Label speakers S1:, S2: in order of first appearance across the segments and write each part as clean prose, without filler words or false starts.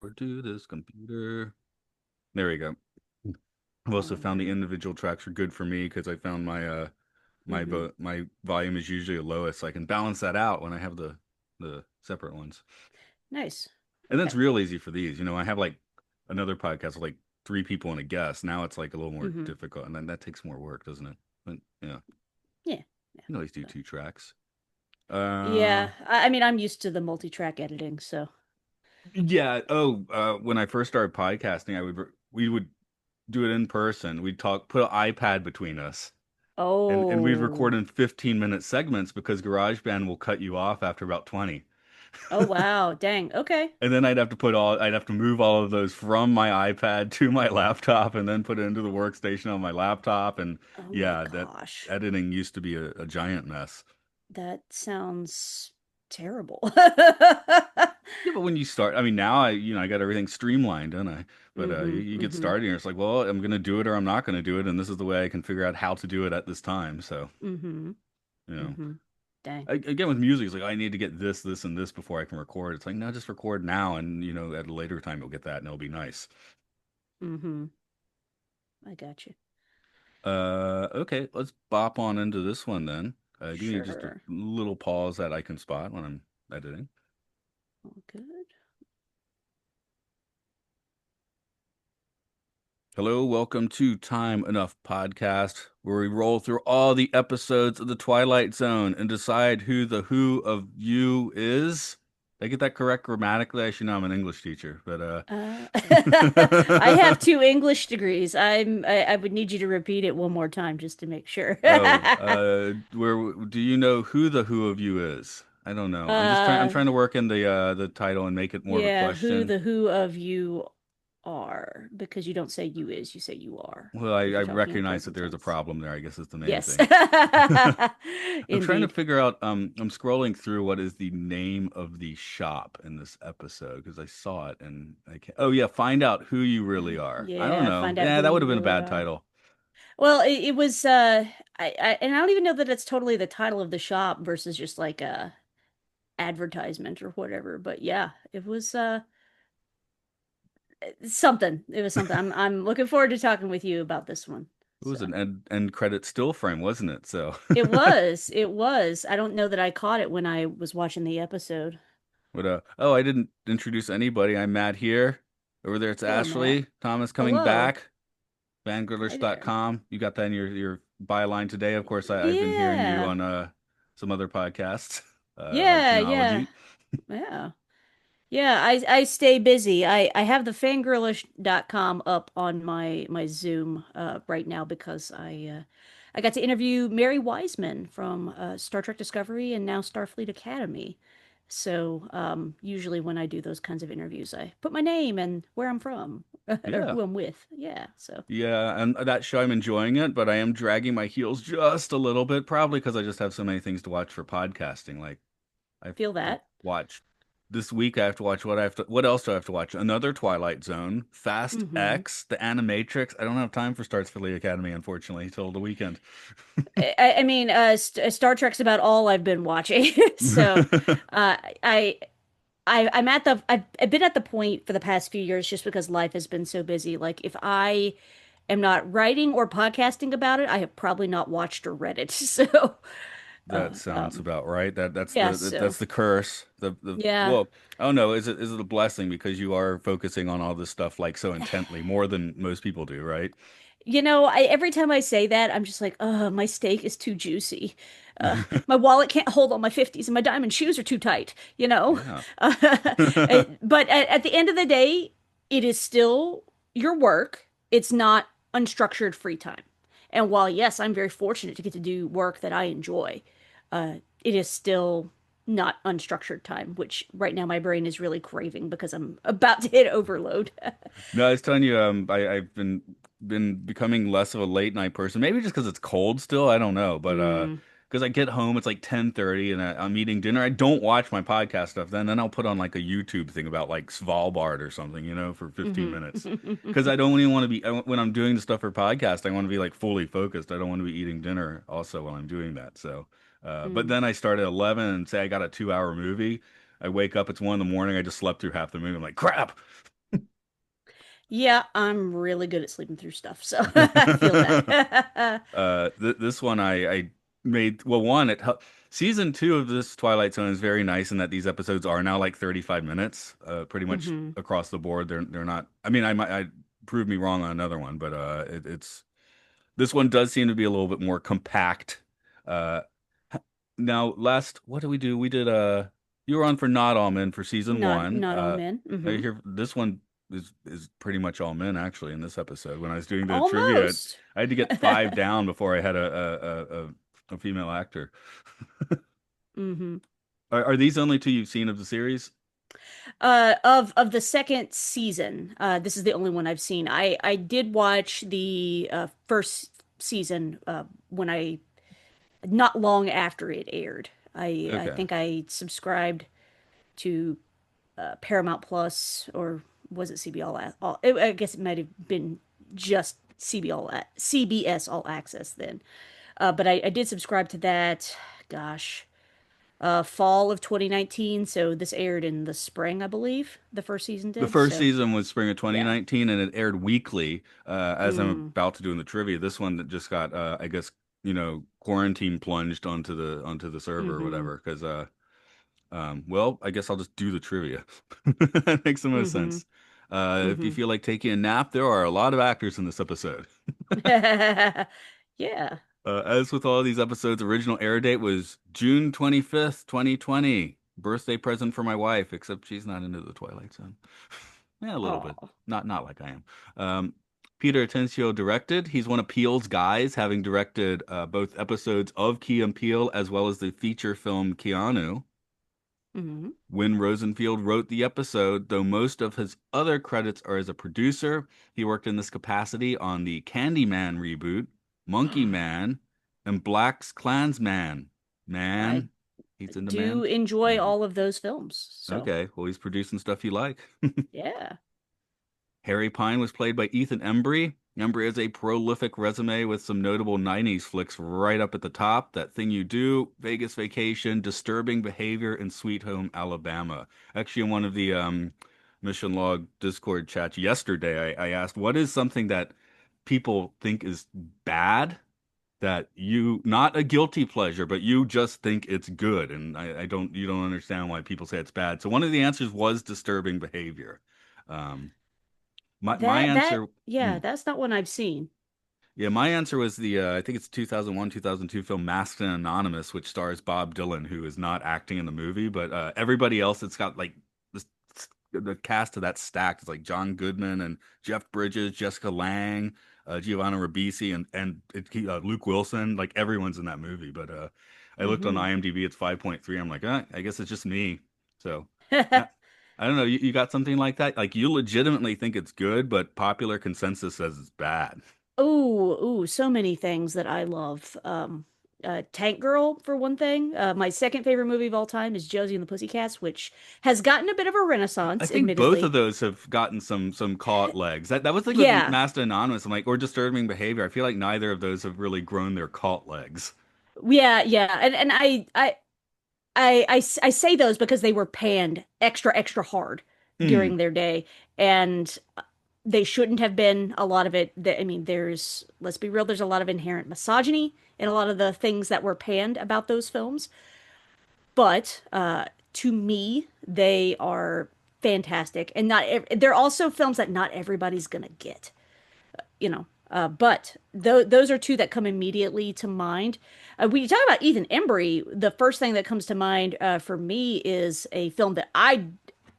S1: Power to this computer. There we go. I've also
S2: All
S1: found the
S2: right.
S1: individual tracks are good for me because I found
S2: Mm-hmm.
S1: my volume is usually the lowest, so I can balance that out when I have the separate ones.
S2: Nice.
S1: And that's
S2: Okay.
S1: real easy for these. I have like another podcast with like three people and a guest. Now it's like a little more
S2: Mm-hmm.
S1: difficult, and then that takes more work, doesn't it? But yeah,
S2: Yeah. Yeah.
S1: you can always do
S2: So,
S1: two tracks. Uh,
S2: yeah. I mean, I'm used to the multi-track editing, so.
S1: yeah. Oh, when I first started podcasting, we would do it in person. We'd talk, put an iPad between us, and we'd record
S2: Oh.
S1: in 15-minute segments because GarageBand will cut you off after about 20.
S2: Oh wow. Dang. Okay.
S1: And then I'd have to move all of those from my iPad to my laptop and then put it into the workstation on my laptop. And
S2: Oh my
S1: yeah, that
S2: gosh.
S1: editing used to be a giant mess.
S2: That sounds terrible.
S1: Yeah, but when you start, I mean, now I got everything streamlined, don't I? But
S2: Mm-hmm.
S1: you get
S2: Mm-hmm.
S1: started and it's like, well, I'm gonna do it or I'm not gonna do it, and this is the way I can figure out how to do it at this time. So,
S2: Mm-hmm.
S1: you know,
S2: Mm-hmm. Dang.
S1: again with music, it's like I need to get this, this, and this before I can record. It's like, no, just record now, and at a later time you'll get that, and it'll be nice.
S2: Mm-hmm. I got you.
S1: Okay, let's bop on into this one then. Give me just a
S2: Sure.
S1: little pause that I can spot when I'm editing.
S2: All good.
S1: Hello, welcome to Time Enough Podcast, where we roll through all the episodes of The Twilight Zone and decide who the who of you is. Did I get that correct grammatically? I should know I'm an English teacher, but
S2: I have two English degrees. I would need you to repeat it one more time just to make sure.
S1: oh, where do you know who the who of you is? I don't know. I'm
S2: uh
S1: trying to work in the title and make it more of a
S2: yeah, who
S1: question.
S2: the who of you are, because you don't say you is, you say you are,
S1: Well,
S2: because
S1: I
S2: you're talking in
S1: recognize that
S2: present
S1: there's a
S2: tense.
S1: problem there, I guess is the main
S2: Yes.
S1: thing. I'm trying to
S2: Indeed.
S1: figure out, I'm scrolling through what is the name of the shop in this episode because I saw it and I can't, oh yeah, find out who you really are. I don't
S2: Yeah,
S1: know.
S2: find out
S1: Yeah,
S2: who
S1: that would
S2: you
S1: have been a
S2: really
S1: bad
S2: are.
S1: title.
S2: Well, it was and I don't even know that it's totally the title of the shop versus just like a advertisement or whatever, but yeah, it was something. It was something. I'm looking forward to talking with you about this one.
S1: It was
S2: So
S1: an end credit still frame, wasn't it? So,
S2: it was. It was. I don't know that I caught it when I was watching the episode.
S1: but oh, I didn't introduce anybody. I'm Matt here. Over there, it's
S2: Hello, Matt.
S1: Ashley. Thomas coming
S2: Hello.
S1: back.
S2: Hi there.
S1: Vanguarders.com. You got that in your byline today. Of course, I've been hearing you
S2: Yeah.
S1: on some other podcasts, like
S2: Yeah, yeah.
S1: Genealogy.
S2: Yeah. Yeah, I stay busy. I have the fangirlish.com up on my Zoom right now because I got to interview Mary Wiseman from Star Trek Discovery and now Starfleet Academy. So usually when I do those kinds of interviews, I put my name and where I'm from or
S1: Yeah.
S2: who I'm with. Yeah, so
S1: Yeah, and that show I'm enjoying it, but I am dragging my heels just a little bit, probably because I just have so many things to watch for podcasting. Like
S2: feel
S1: I've
S2: that.
S1: watched this week I have to watch what else do I have to watch? Another Twilight Zone, Fast
S2: Hmm.
S1: X, The Animatrix. I don't have time for Starts for the Academy, unfortunately, till the weekend.
S2: I mean, Star Trek's about all I've been watching. So uh, I I'm at I've been at the point for the past few years just because life has been so busy. Like if I am not writing or podcasting about it, I have probably not watched or read it. So,
S1: That
S2: uh,
S1: sounds
S2: um,
S1: about right.
S2: yeah. So
S1: That's the curse. The
S2: yeah,
S1: well, I don't know. Is it a blessing because you are focusing on all this stuff like so intently, more than most people do, right?
S2: every time I say that, I'm just like, oh, my steak is too juicy. My wallet can't hold all my 50s and my diamond shoes are too tight, you know?
S1: Yeah.
S2: Uh, but at the end of the day, it is still your work. It's not unstructured free time. And while, yes, I'm very fortunate to get to do work that I enjoy, uh, it is still not unstructured time, which right now my brain is really craving because I'm about to hit overload.
S1: No, I was telling you, I've been becoming less of a late night person. Maybe just because it's cold still. I don't know, but
S2: Mm,
S1: because I get home, it's like 10:30, and I'm eating dinner. I don't watch my podcast stuff. Then I'll put on like a YouTube thing about like Svalbard or something, for 15 minutes. Because I
S2: mm-hmm.
S1: don't even want to be when I'm doing the stuff for podcast. I want to be like fully focused. I don't want to be eating dinner also while I'm doing that. So, but
S2: Mm.
S1: then I start at 11 and say I got a 2-hour movie. I wake up, it's 1 in the morning. I just slept through half the movie. I'm like, crap.
S2: Yeah, I'm really good at sleeping through stuff, so I feel that.
S1: Th this one I made well one season two of this Twilight Zone is very nice in that these episodes are now like 35 minutes, pretty much
S2: Hmm.
S1: across the board. They're not. I mean, I prove me wrong on another one, but it's this one does seem to be a little bit more compact. Uh, Now last what did we do? We did you were on for Not All Men for season one.
S2: Not all men.
S1: I
S2: Hmm.
S1: hear this one is pretty much all men actually in this episode. When I was doing the trivia,
S2: Almost.
S1: I had to get five down before I had a female actor.
S2: Hmm.
S1: Are these only two you've seen of the series?
S2: Of the second season, this is the only one I've seen. I did watch the first season when I not long after it aired. I
S1: Okay.
S2: think I subscribed to Paramount Plus, or was it CB All? I guess it might have been just CBS All Access then. But I did subscribe to that. Gosh, fall of 2019. So this aired in the spring, I believe. The first season
S1: The
S2: did.
S1: first
S2: So
S1: season was spring of
S2: yeah.
S1: 2019 and it aired weekly, as I'm
S2: Mm,
S1: about to do in the trivia. This one that just got, I guess, quarantine plunged onto the server or
S2: mm-hmm.
S1: whatever. Because, well, I guess I'll just do the trivia. That makes the most
S2: Mm-hmm.
S1: sense. If you
S2: Mm-hmm.
S1: feel like taking a nap, there are a lot of actors in this episode.
S2: Yeah.
S1: As with all these episodes, original air date was June 25th, 2020. Birthday present for my wife, except she's not into the Twilight Zone. Yeah, a little bit.
S2: Oh.
S1: Not like I am. Um, Peter Atencio directed. He's one of Peele's guys, having directed both episodes of Key and Peele as well as the feature film Keanu.
S2: Mm-hmm.
S1: Win Rosenfield wrote the episode, though most of his other credits are as a producer. He worked in this capacity on the Candyman reboot, Monkey Man, and Black's Klansman.
S2: I
S1: Man, he's into
S2: do
S1: man.
S2: enjoy all of those films. So
S1: Okay, well, he's producing stuff you like.
S2: yeah.
S1: Harry Pine was played by Ethan Embry. Embry has a prolific resume with some notable 90s flicks right up at the top. That Thing You Do, Vegas Vacation, Disturbing Behavior, and Sweet Home Alabama. Actually, in one of the Mission Log Discord chats yesterday, I asked, what is something that people think is bad that you, not a guilty pleasure, but you just think it's good? And you don't understand why people say it's bad. So one of the answers was Disturbing Behavior. Um, my
S2: That
S1: answer,
S2: yeah,
S1: hmm,
S2: that's not one I've seen.
S1: yeah, my answer was the I think it's 2001, 2002 film Masked and Anonymous, which stars Bob Dylan, who is not acting in the movie, but everybody else, it's got like this, the cast of that stacked. It's like John Goodman and Jeff Bridges, Jessica Lange, Giovanna Ribisi, and Luke Wilson. Like everyone's in that movie. But I looked on
S2: Hmm.
S1: IMDb, it's 5.3. I'm like, I guess it's just me. So. I don't know. You got something like that? Like you legitimately think it's good, but popular consensus says it's bad.
S2: Oh, so many things that I love. Tank Girl, for one thing. My second favorite movie of all time is Josie and the Pussycats, which has gotten a bit of a
S1: I
S2: renaissance,
S1: think both of
S2: admittedly.
S1: those have gotten some caught legs. That was the thing with
S2: Yeah,
S1: Master Anonymous. I'm like, or Disturbing Behavior. I feel like neither of those have really grown their caught legs.
S2: yeah, and I say those because they were panned extra hard
S1: Hmm.
S2: during their day, and they shouldn't have been. A lot of it, I mean, let's be real, there's a lot of inherent misogyny in a lot of the things that were panned about those films. But to me, they are fantastic, and they're also films that not everybody's gonna get, you know. But those are two that come immediately to mind. When you talk about Ethan Embry, the first thing that comes to mind for me is a film that I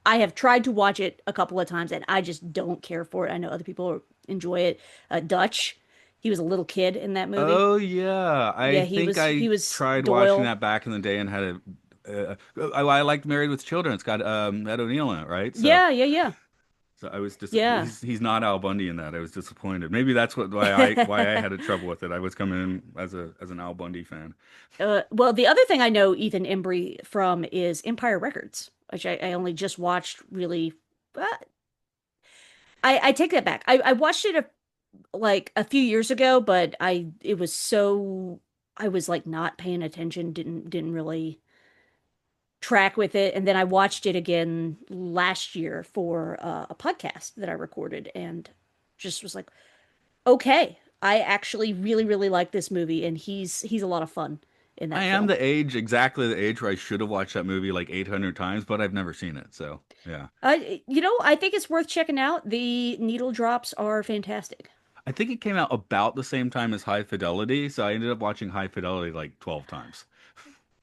S2: have tried to watch it a couple of times and I just don't care for it. I know other people enjoy it. Dutch. He was a little kid in that movie.
S1: Oh yeah, I
S2: Yeah,
S1: think
S2: he
S1: I
S2: was
S1: tried watching
S2: Doyle.
S1: that back in the day and had I liked Married with Children. It's got Ed O'Neill in it, right? So
S2: Yeah.
S1: so I was just
S2: Yeah.
S1: he's not Al Bundy in that. I was disappointed. Maybe that's why I had a trouble with it. I was coming in as an Al Bundy fan.
S2: Well, the other thing I know Ethan Embry from is Empire Records, which I only just watched really. Uh, I take that back. I watched it like a few years ago, but it was so I was like not paying attention, didn't really. track with it. And then I watched it again last year for a podcast that I recorded and just was like, okay, I actually really, really like this movie, and he's a lot of fun in
S1: I
S2: that
S1: am
S2: film.
S1: the age, exactly the age where I should have watched that movie like 800 times, but I've never seen it. So, yeah.
S2: I think it's worth checking out. The needle drops are fantastic.
S1: I think it came out about the same time as High Fidelity, so I ended up watching High Fidelity like 12 times.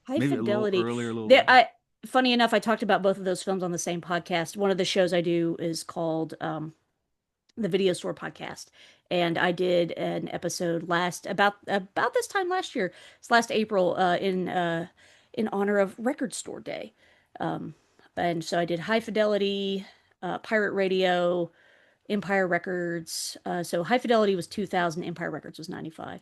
S2: High
S1: Maybe a little
S2: Fidelity.
S1: earlier, a little
S2: There,
S1: later.
S2: funny enough, I talked about both of those films on the same podcast. One of the shows I do is called the Video Store Podcast, and I did an episode last about this time last year. It's last April, in honor of Record Store Day. Um, and so I did High Fidelity, Pirate Radio, Empire Records. So High Fidelity was 2000, Empire Records was 95.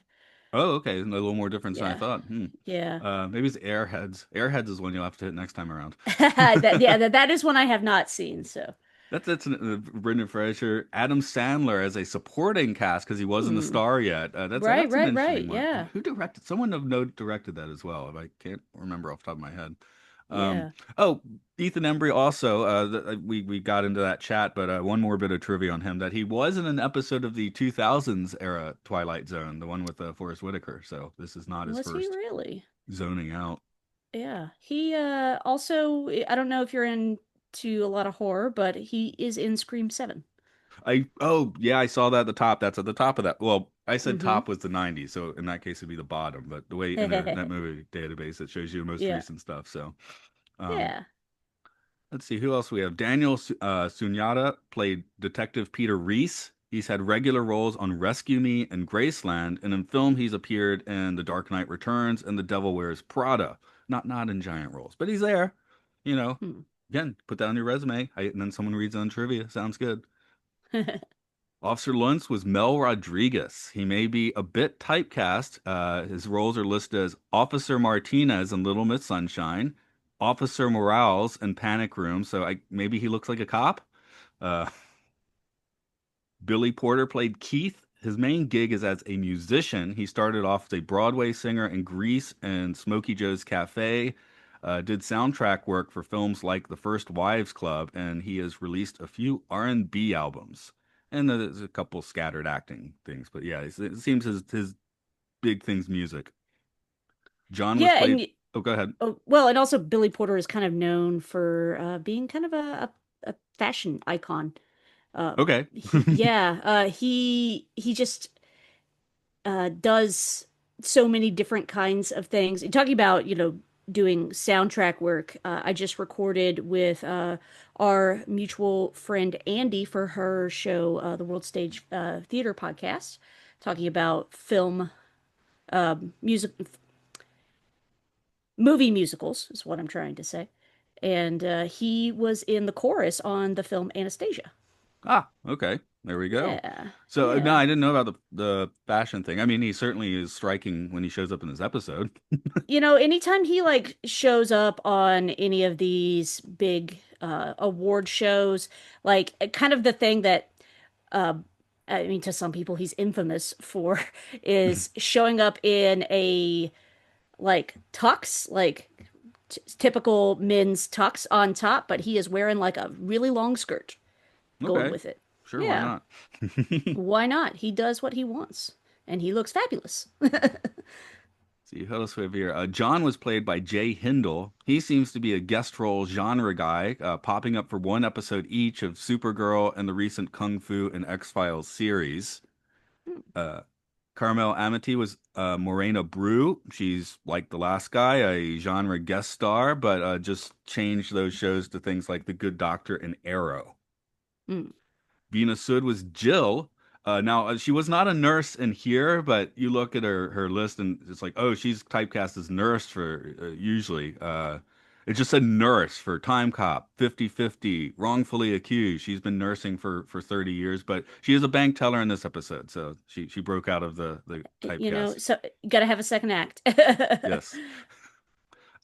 S1: Oh, okay. A little more different than I
S2: Yeah.
S1: thought.
S2: Yeah.
S1: Maybe it's Airheads. Airheads is one you'll have to hit next time around.
S2: That is one I have not seen. So,
S1: That's Brendan Fraser, Adam Sandler as a supporting cast because he wasn't a
S2: hmm.
S1: star yet.
S2: Right,
S1: That's an
S2: right.
S1: interesting one.
S2: Yeah.
S1: Who directed? Someone of note directed that as well. If I can't remember off the top of my head. Um,
S2: Yeah.
S1: oh, Ethan Embry also. We got into that chat, but one more bit of trivia on him that he was in an episode of the 2000s era Twilight Zone, the one with Forrest Whitaker. So this is not his
S2: Was he
S1: first
S2: really?
S1: zoning out.
S2: Yeah. He also, I don't know if you're into a lot of horror, but he is in Scream 7.
S1: Yeah, I saw that at the top. That's at the top of that. Well, I said
S2: Mm-hmm.
S1: top was the 90s, so in that case it'd be the bottom. But the way Internet Movie Database it shows you the most
S2: Yeah.
S1: recent stuff. So, um,
S2: Yeah.
S1: let's see who else we have. Daniel Sunyata played Detective Peter Reese. He's had regular roles on Rescue Me and Graceland, and in film he's appeared in The Dark Knight Returns and The Devil Wears Prada. Not in giant roles, but he's there. You know,
S2: Hmm.
S1: again, put that on your resume, and then someone reads it on trivia. Sounds good. Officer Luntz was Mel Rodriguez. He may be a bit typecast. His roles are listed as Officer Martinez in Little Miss Sunshine, Officer Morales in Panic Room. So maybe he looks like a cop. Uh, Billy Porter played Keith. His main gig is as a musician. He started off as a Broadway singer in Grease and Smokey Joe's Cafe. Did soundtrack work for films like The First Wives Club, and he has released a few R&B albums. And there's a couple scattered acting things, but yeah, it seems his big thing's music. John was
S2: Yeah,
S1: played.
S2: and
S1: Oh, go ahead.
S2: oh, well, and also Billy Porter is kind of known for being kind of a fashion icon. Uh,
S1: Okay.
S2: he just does so many different kinds of things. And talking about, doing soundtrack work, I just recorded with our mutual friend Andy for her show, the World Stage Theater podcast, talking about film, music, movie musicals is what I'm trying to say. And he was in the chorus on the film Anastasia.
S1: Ah, okay. There we go.
S2: Yeah,
S1: So no,
S2: yeah.
S1: I didn't know about the fashion thing. I mean, he certainly is striking when he shows up in this episode.
S2: Anytime he like shows up on any of these big award shows, like kind of the thing that uh I mean to some people he's infamous for is showing up in a like tux, like typical men's tux on top, but he is wearing like a really long skirt going
S1: Okay,
S2: with it.
S1: sure, why
S2: Yeah,
S1: not?
S2: why not? He does what he wants and he looks fabulous.
S1: See, who else we have here? John was played by Jay Hindle. He seems to be a guest role genre guy, popping up for one episode each of Supergirl and the recent Kung Fu and X-Files series. Uh, Carmel Amity was Morena Brew. She's like the last guy, a genre guest star, but just changed those shows to things like The Good Doctor and Arrow.
S2: Mm.
S1: Vina Sud was Jill. Now she was not a nurse in here, but you look at her list and it's like, oh, she's typecast as nurse for usually. It just said nurse for Time Cop, 50/50, wrongfully accused. She's been nursing for 30 years, but she is a bank teller in this episode, so she broke out of the typecast.
S2: So you gotta have a second act.
S1: Yes.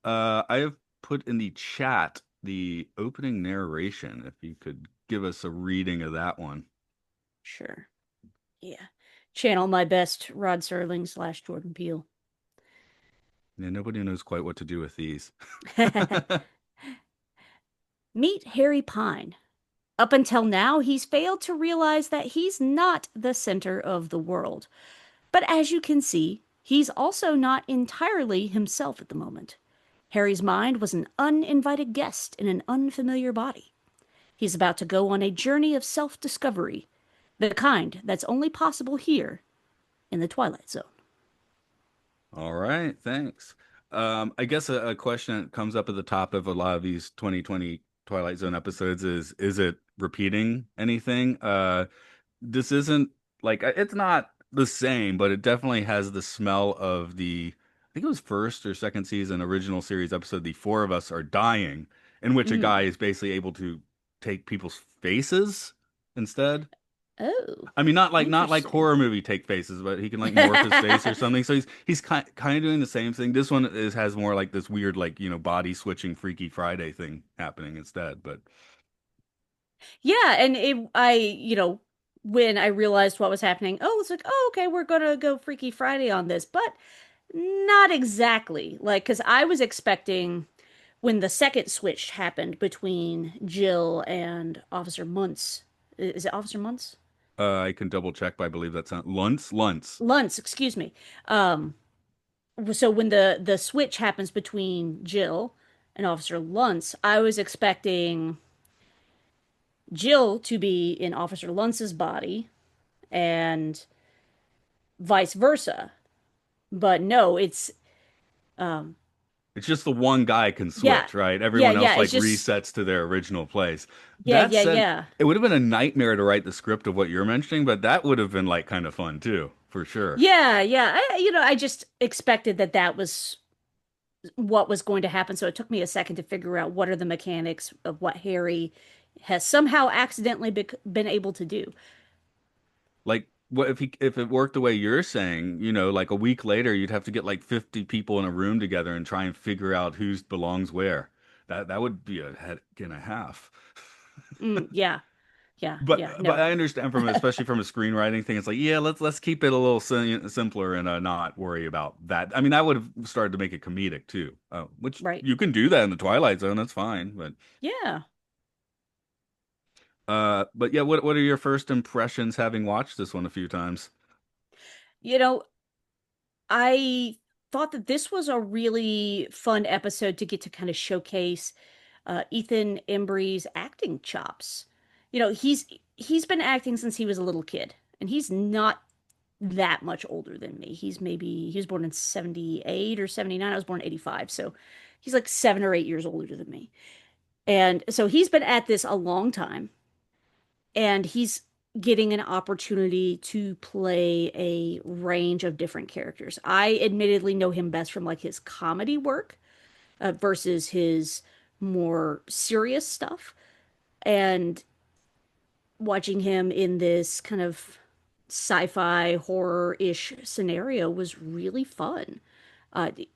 S1: I have put in the chat the opening narration. If you could give us a reading of that one.
S2: Sure. Yeah. Channel my best Rod Serling / Jordan Peele.
S1: Yeah, nobody knows quite what to do with these.
S2: Meet Harry Pine. Up until now, he's failed to realize that he's not the center of the world. But as you can see, he's also not entirely himself at the moment. Harry's mind was an uninvited guest in an unfamiliar body. He's about to go on a journey of self discovery, the kind that's only possible here in the Twilight Zone.
S1: All right, thanks. I guess a question that comes up at the top of a lot of these 2020 Twilight Zone episodes is it repeating anything? This isn't like it's not the same, but it definitely has the smell of I think it was first or second season original series episode, The Four of Us Are Dying, in which a
S2: Mm.
S1: guy is basically able to take people's faces instead.
S2: Oh,
S1: I mean, not like
S2: interesting.
S1: horror movie take faces, but he can like morph his face or something. So he's kind of doing the same thing. This one has more like this weird like body switching Freaky Friday thing happening instead. But
S2: Yeah, and when I realized what was happening, oh, it's like, oh, okay, we're gonna go Freaky Friday on this, but not exactly. Like, because I was expecting when the second switch happened between Jill and Officer Muntz. Is it Officer Muntz?
S1: I can double check, but I believe that's not Luntz.
S2: Luntz, excuse me. Um, so when the switch happens between Jill and Officer Luntz, I was expecting Jill to be in Officer Luntz's body and vice versa. But no, it's um
S1: It's just the one guy can
S2: yeah.
S1: switch, right?
S2: Yeah,
S1: Everyone
S2: yeah,
S1: else
S2: it's
S1: like
S2: just
S1: resets to their original place.
S2: yeah,
S1: That
S2: yeah,
S1: said,
S2: yeah.
S1: it would have been a nightmare to write the script of what you're mentioning, but that would have been like kind of fun too, for sure.
S2: Yeah, yeah. I just expected that that was what was going to happen, so it took me a second to figure out what are the mechanics of what Harry has somehow accidentally been able to do.
S1: Like, what if it worked the way you're saying, like a week later, you'd have to get like 50 people in a room together and try and figure out who belongs where. That would be a headache and a half.
S2: Yeah, yeah,
S1: But
S2: yeah.
S1: but
S2: No.
S1: I understand especially from a screenwriting thing, it's like, yeah, let's keep it a little simpler and not worry about that. I mean, that would have started to make it comedic too, which
S2: Right.
S1: you can do that in the Twilight Zone. That's fine.
S2: Yeah.
S1: But yeah, what are your first impressions having watched this one a few times?
S2: You know, I thought that this was a really fun episode to get to kind of showcase Ethan Embry's acting chops. He's been acting since he was a little kid, and he's not that much older than me. He was born in 78 or 79. I was born in 85, so he's like 7 or 8 years older than me. And so he's been at this a long time, and he's getting an opportunity to play a range of different characters. I admittedly know him best from like his comedy work versus his more serious stuff. And watching him in this kind of sci-fi horror-ish scenario was really fun.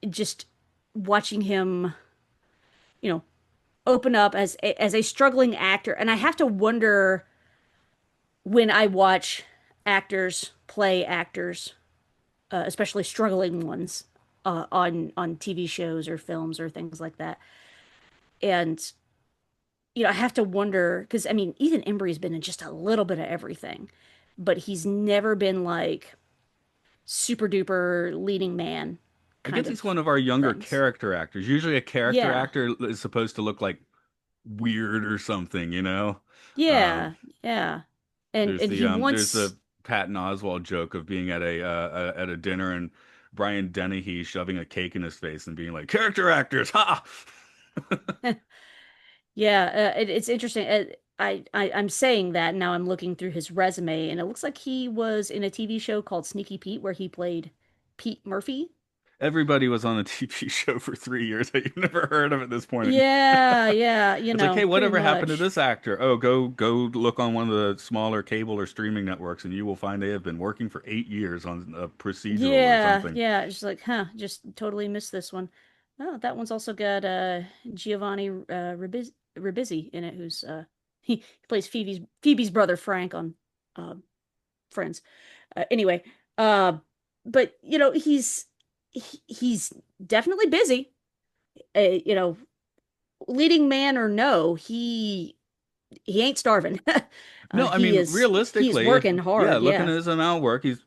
S2: Just watching him, you know, open up as a struggling actor, and I have to wonder when I watch actors play actors, especially struggling ones, on TV shows or films or things like that. And I have to wonder because I mean, Ethan Embry's been in just a little bit of everything, but he's never been like super duper leading man
S1: I
S2: kind
S1: guess he's
S2: of
S1: one of our younger
S2: things.
S1: character actors. Usually, a character
S2: Yeah,
S1: actor is supposed to look like weird or something. Um,
S2: yeah, yeah. And
S1: there's
S2: and
S1: the
S2: he
S1: there's
S2: wants
S1: the Patton Oswalt joke of being at a dinner and Brian Dennehy shoving a cake in his face and being like, "Character actors, ha!"
S2: yeah, it's interesting. I'm saying that now I'm looking through his resume, and it looks like he was in a TV show called Sneaky Pete, where he played Pete Murphy.
S1: Everybody was on a TV show for 3 years that you've never heard of at this point.
S2: Yeah, yeah,
S1: It's like, hey,
S2: pretty
S1: whatever happened to
S2: much.
S1: this actor? Oh, go look on one of the smaller cable or streaming networks, and you will find they have been working for 8 years on a procedural or
S2: Yeah,
S1: something.
S2: yeah. It's like, huh, just totally missed this one. Oh, that one's also got Giovanni Ribisi in it, who's he plays Phoebe's brother Frank on uh, Friends. Anyway, uh, but he's definitely busy. You know, leading man or no, he ain't starving.
S1: No, I mean
S2: He's
S1: realistically, if
S2: working
S1: yeah,
S2: hard.
S1: looking
S2: Yeah.
S1: at his amount of work, he's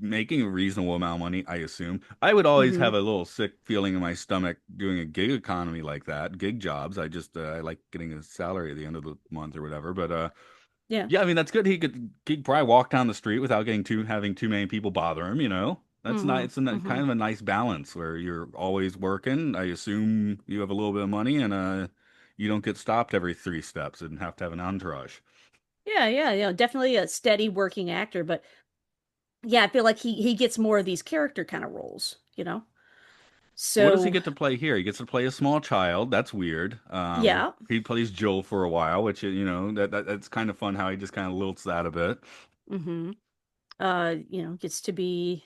S1: making a reasonable amount of money, I assume. I would always
S2: Hmm.
S1: have a little sick feeling in my stomach doing a gig economy like that, gig jobs. I like getting a salary at the end of the month or whatever. But
S2: Yeah.
S1: yeah, I mean that's good. He could probably walk down the street without getting too having too many people bother him, you know. That's
S2: Hmm.
S1: nice. It's
S2: Hmm.
S1: kind of a nice balance where you're always working. I assume you have a little bit of money and you don't get stopped every three steps and have to have an entourage.
S2: Yeah, yeah, yeah. Definitely a steady working actor, but yeah, I feel like he gets more of these character kind of roles, you know?
S1: What does he
S2: So,
S1: get to play here? He gets to play a small child. That's weird.
S2: yeah.
S1: He plays Joel for a while, which you know that's kind of fun how he just kind of lilts that a bit.
S2: Hmm. Gets to be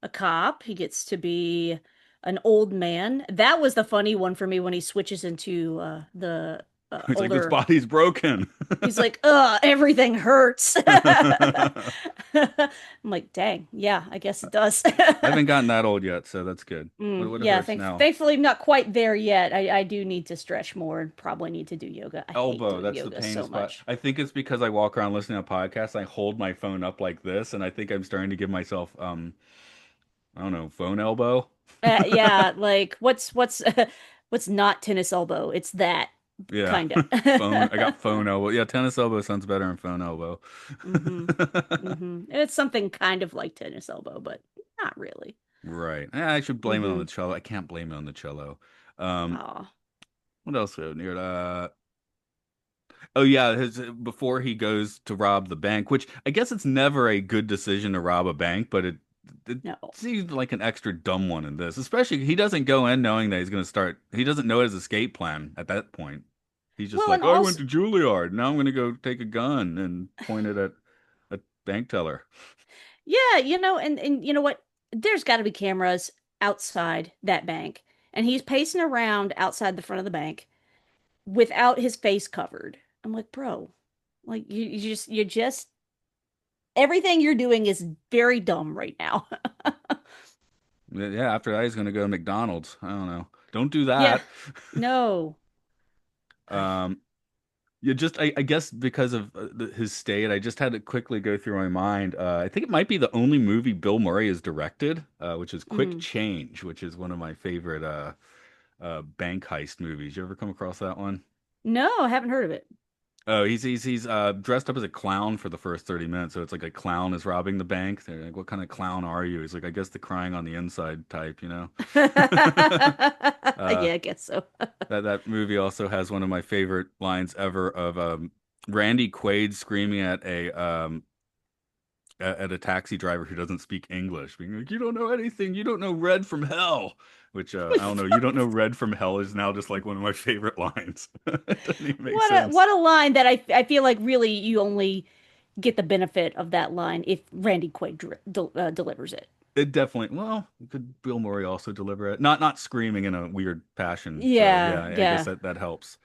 S2: a cop. He gets to be an old man. That was the funny one for me when he switches into the
S1: He's like, this
S2: older.
S1: body's broken.
S2: He's like, ugh, everything hurts. I'm like, dang, yeah, I guess it does.
S1: I haven't gotten that old yet, so that's good. What
S2: Yeah,
S1: hurts now?
S2: thankfully I'm not quite there yet. I do need to stretch more and probably need to do yoga. I hate
S1: Elbow.
S2: doing
S1: That's the
S2: yoga
S1: pain
S2: so
S1: spot.
S2: much.
S1: I think it's because I walk around listening to podcasts. I hold my phone up like this, and I think I'm starting to give myself I don't know, phone elbow.
S2: Yeah, like what's not tennis elbow? It's that
S1: Yeah.
S2: kind of.
S1: Phone. I got phone elbow. Yeah, tennis elbow sounds better than phone elbow.
S2: Hmm. Hmm. It's something kind of like tennis elbow, but not really.
S1: Right. I should blame it on
S2: Hmm.
S1: the cello. I can't blame it on the cello. Um,
S2: Oh.
S1: what else we have near? Oh yeah, his before he goes to rob the bank, which I guess it's never a good decision to rob a bank, but it
S2: No.
S1: seems like an extra dumb one in this. Especially he doesn't go in knowing that he's going to start. He doesn't know his escape plan at that point. He's just
S2: Well, and
S1: like, "Oh, I went
S2: also,
S1: to Juilliard. Now I'm going to go take a gun and point it at a bank teller."
S2: yeah, and you know what? There's got to be cameras outside that bank, and he's pacing around outside the front of the bank without his face covered. I'm like, bro, like you just everything you're doing is very dumb right now.
S1: Yeah, after that he's going to go to McDonald's. I don't know. Don't do
S2: Yeah,
S1: that.
S2: no.
S1: Um, Yeah, just I guess because of his state, I just had to quickly go through my mind. I think it might be the only movie Bill Murray has directed, which is Quick
S2: Mm.
S1: Change, which is one of my favorite bank heist movies. You ever come across that one?
S2: No, I haven't heard of it.
S1: Oh, he's dressed up as a clown for the first 30 minutes, so it's like a clown is robbing the bank. They're like, "What kind of clown are you?" He's like, "I guess the crying on the inside type, you know." Uh,
S2: Yeah, I guess so.
S1: that movie also has one of my favorite lines ever of Randy Quaid screaming at a taxi driver who doesn't speak English, being like, "You don't know anything. You don't know Red from Hell." Which I don't know. You don't know Red from Hell is now just like one of my favorite lines. It doesn't even make sense.
S2: What a line that I feel like really you only get the benefit of that line if Randy Quaid delivers it.
S1: It definitely. Well, could Bill Murray also deliver it? Not screaming in a weird passion. So
S2: Yeah,
S1: yeah, I guess
S2: yeah.
S1: that helps.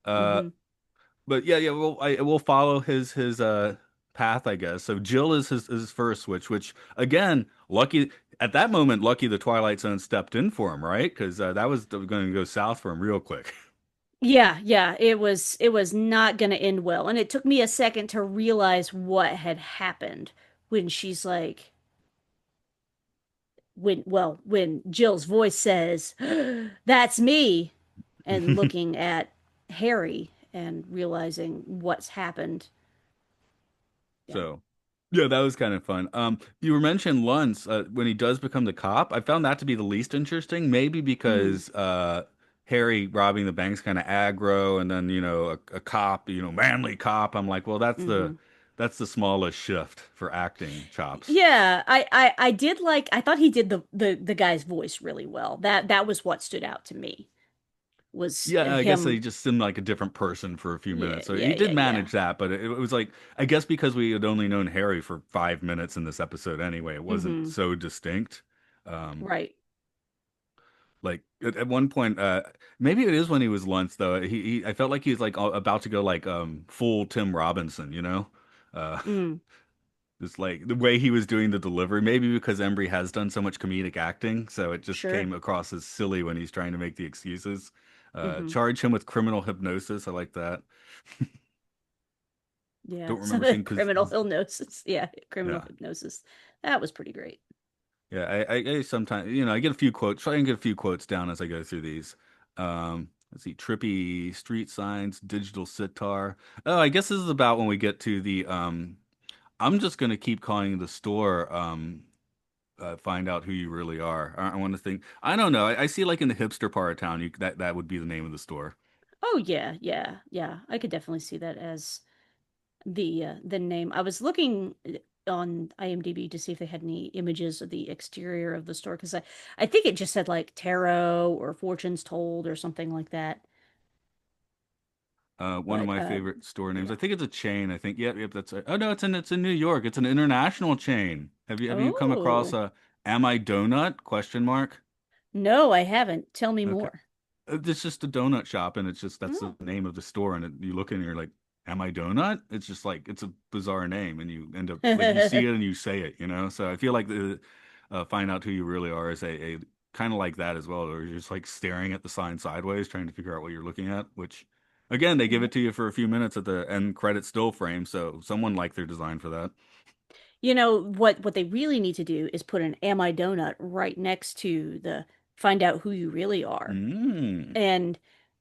S1: Uh,
S2: Hmm.
S1: But yeah, I will follow his path, I guess. So Jill is his first switch, which again, lucky at that moment, lucky the Twilight Zone stepped in for him, right? Because that was going to go south for him real quick.
S2: Yeah, yeah. It was not going to end well, and it took me a second to realize what had happened when she's like when Jill's voice says, "That's me," and looking at Harry and realizing what's happened. Yeah.
S1: So yeah, that was kind of fun. You were mentioning Luntz when he does become the cop. I found that to be the least interesting, maybe
S2: Mm,
S1: because Harry robbing the bank's kind of aggro, and then a cop, manly cop. I'm like, well,
S2: hmm.
S1: that's the smallest shift for acting chops.
S2: Yeah, I did like I thought he did the guy's voice really well. That was what stood out to me was
S1: Yeah, I guess he
S2: him.
S1: just seemed like a different person for a few
S2: Yeah,
S1: minutes. So he
S2: yeah,
S1: did
S2: yeah, yeah.
S1: manage that, but it was like I guess because we had only known Harry for 5 minutes in this episode anyway, it wasn't
S2: Hmm.
S1: so distinct. Um,
S2: Right.
S1: like at one point, maybe it is when he was Luntz though. I felt like he was like about to go like full Tim Robinson, you know? Uh,
S2: Mm,
S1: just like the way he was doing the delivery, maybe because Embry has done so much comedic acting, so it just
S2: sure.
S1: came across as silly when he's trying to make the excuses.
S2: Hmm.
S1: Charge him with criminal hypnosis. I like that.
S2: Yeah.
S1: Don't
S2: So
S1: remember
S2: the
S1: seeing
S2: criminal hypnosis. Yeah, criminal
S1: yeah.
S2: hypnosis. That was pretty great.
S1: Yeah, I sometimes, I get a few quotes, try and get a few quotes down as I go through these. Let's see, trippy street signs, digital sitar. Oh, I guess this is about when we get to the, I'm just going to keep calling the store, find out who you really are. I want to think, I don't know. I see like in the hipster part of town, that would be the name of the store.
S2: Oh yeah, yeah, yeah. I could definitely see that as the name. I was looking on IMDb to see if they had any images of the exterior of the store because I think it just said like tarot or fortunes told or something like that.
S1: One of
S2: But
S1: my favorite store names. I
S2: yeah.
S1: think it's a chain. I think, yep, that's oh no, it's in New York. It's an international chain. Have you come across
S2: Oh,
S1: Am I Donut? Question mark.
S2: no, I haven't. Tell me
S1: Okay.
S2: more.
S1: It's just a donut shop, and that's the
S2: Oh.
S1: name of the store. And you look in, and you're like, "Am I donut?" It's just like it's a bizarre name, and you end up like you see it and you say it, you know. So I feel like the find out who you really are is a kind of like that as well, or you're just like staring at the sign sideways, trying to figure out what you're looking at. Which, again, they give it to you for a few minutes at the end credit still frame, so someone liked their design for that.
S2: You know what they really need to do is put an Am I Donut right next to the find out who you really are.
S1: Mm.
S2: And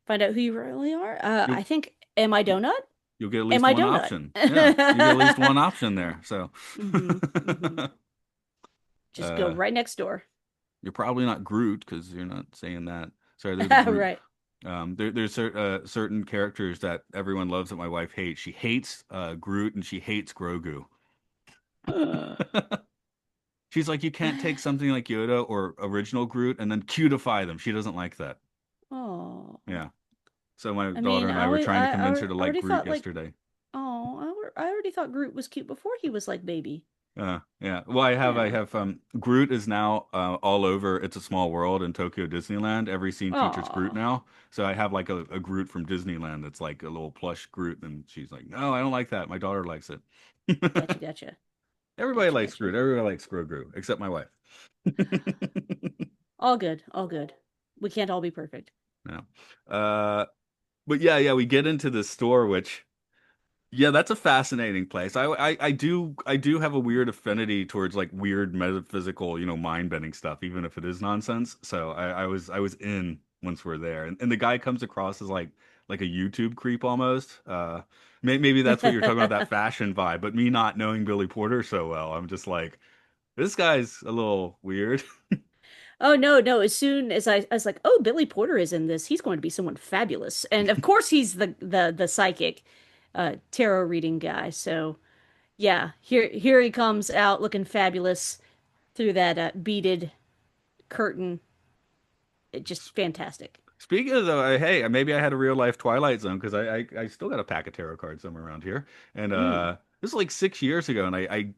S2: find out who you really are. I
S1: You'll
S2: think Am I Donut?
S1: you'll get at
S2: Am
S1: least
S2: I
S1: one
S2: Donut?
S1: option. Yeah, you get at least one option there. So.
S2: Hmm. Hmm. Just go
S1: Uh,
S2: right next door.
S1: You're probably not Groot because you're not saying that. Sorry, there's a Groot.
S2: Right.
S1: There's certain characters that everyone loves that my wife hates. She hates Groot and she hates Grogu. She's like, you can't take something like Yoda or original Groot and then cutify them. She doesn't like that.
S2: Oh,
S1: Yeah. So my
S2: I
S1: daughter
S2: mean,
S1: and I were trying to convince her to
S2: I
S1: like
S2: already
S1: Groot
S2: thought like,
S1: yesterday.
S2: oh, I already thought Groot was cute before he was like baby.
S1: Yeah. Well, I
S2: Yeah.
S1: have Groot is now all over It's a Small World in Tokyo Disneyland. Every scene features Groot
S2: Oh,
S1: now. So I have like a Groot from Disneyland that's like a little plush Groot, and she's like, "No, I don't like that. My daughter likes it."
S2: gotcha, gotcha,
S1: Everybody
S2: gotcha,
S1: likes
S2: gotcha.
S1: Groot. Everybody likes Grogu, except my wife.
S2: All good, all good. We can't all be perfect.
S1: No. Uh, but yeah, we get into the store, which yeah, that's a fascinating place. I do have a weird affinity towards like weird metaphysical, mind-bending stuff, even if it is nonsense. So I was in once we're there, and the guy comes across as like a YouTube creep almost. Maybe that's what you're talking about, that fashion vibe. But me not knowing Billy Porter so well, I'm just like, this guy's a little weird.
S2: Oh no, no. As soon as I was like, oh, Billy Porter is in this, he's going to be someone fabulous. And of course he's the psychic tarot reading guy. So yeah, here he comes out looking fabulous through that beaded curtain. It just fantastic.
S1: Speaking of though, hey, maybe I had a real life Twilight Zone because I still got a pack of tarot cards somewhere around here, and
S2: Mm.
S1: this is like 6 years ago, and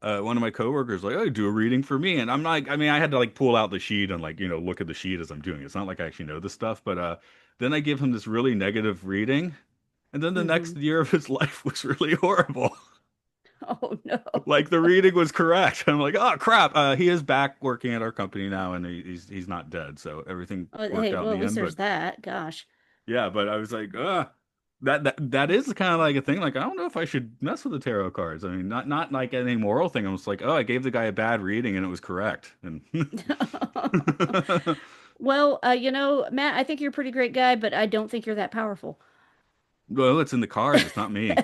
S1: one of my coworkers like, oh, do a reading for me, and I'm like, I mean, I had to like pull out the sheet and like look at the sheet as I'm doing it. It's not like I actually know this stuff, but then I give him this really negative reading, and then the
S2: Hmm.
S1: next year of his life was really horrible.
S2: Oh no.
S1: Like the reading was correct. I'm like, oh crap, he is back working at our company now, and he's not dead, so everything
S2: Oh,
S1: worked
S2: hey,
S1: out in
S2: well, at
S1: the
S2: least
S1: end,
S2: there's
S1: but.
S2: that. Gosh.
S1: Yeah, but I was like, that is kind of like a thing. Like, I don't know if I should mess with the tarot cards. I mean, not like any moral thing. I was like, oh, I gave the guy a bad reading and it was correct. And
S2: Well, Matt, I think you're a pretty great guy, but I don't think you're that powerful.
S1: well, it's in the cards. It's not me.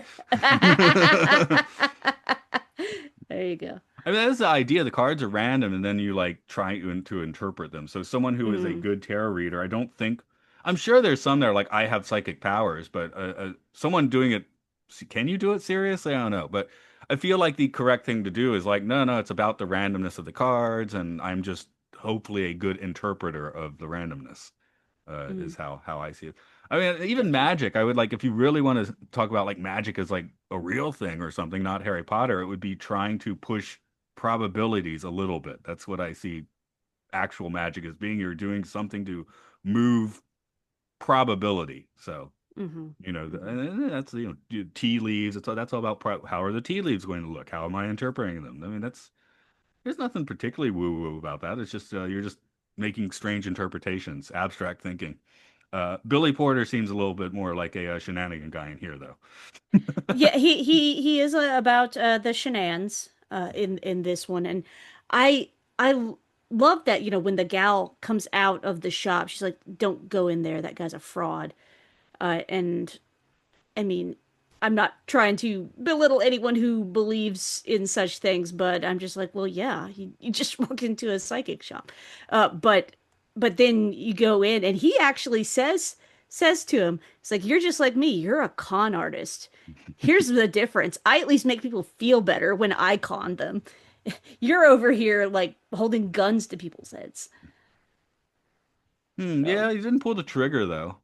S2: There you go.
S1: I mean, that's the idea. The cards are random, and then you like try to interpret them. So, someone who is a
S2: Mm.
S1: good tarot reader, I don't think. I'm sure there's some that are like I have psychic powers, but someone doing it, can you do it seriously? I don't know, but I feel like the correct thing to do is like, no, no, it's about the randomness of the cards, and I'm just hopefully a good interpreter of the randomness.
S2: Mm.
S1: Is how I see it. I mean, even
S2: Gotcha.
S1: magic, I would like if you really want to talk about like magic as like a real thing or something, not Harry Potter, it would be trying to push probabilities a little bit. That's what I see actual magic as being. You're doing something to move probability. So,
S2: Hmm. Hmm.
S1: and that's tea leaves. That's all about how are the tea leaves going to look? How am I interpreting them? I mean, there's nothing particularly woo-woo about that. It's just you're just making strange interpretations, abstract thinking. Billy Porter seems a little bit more like a, shenanigan guy in here, though.
S2: Yeah, he is about the shenanigans in this one, and I love that, when the gal comes out of the shop, she's like, "Don't go in there. That guy's a fraud." And I mean, I'm not trying to belittle anyone who believes in such things, but I'm just like, well, yeah, you just walked into a psychic shop. But then you go in and he actually says to him, it's like, you're just like me, you're a con artist. Here's the difference. I at least make people feel better when I con them. You're over here like holding guns to people's heads. So
S1: Yeah, he didn't pull the trigger though.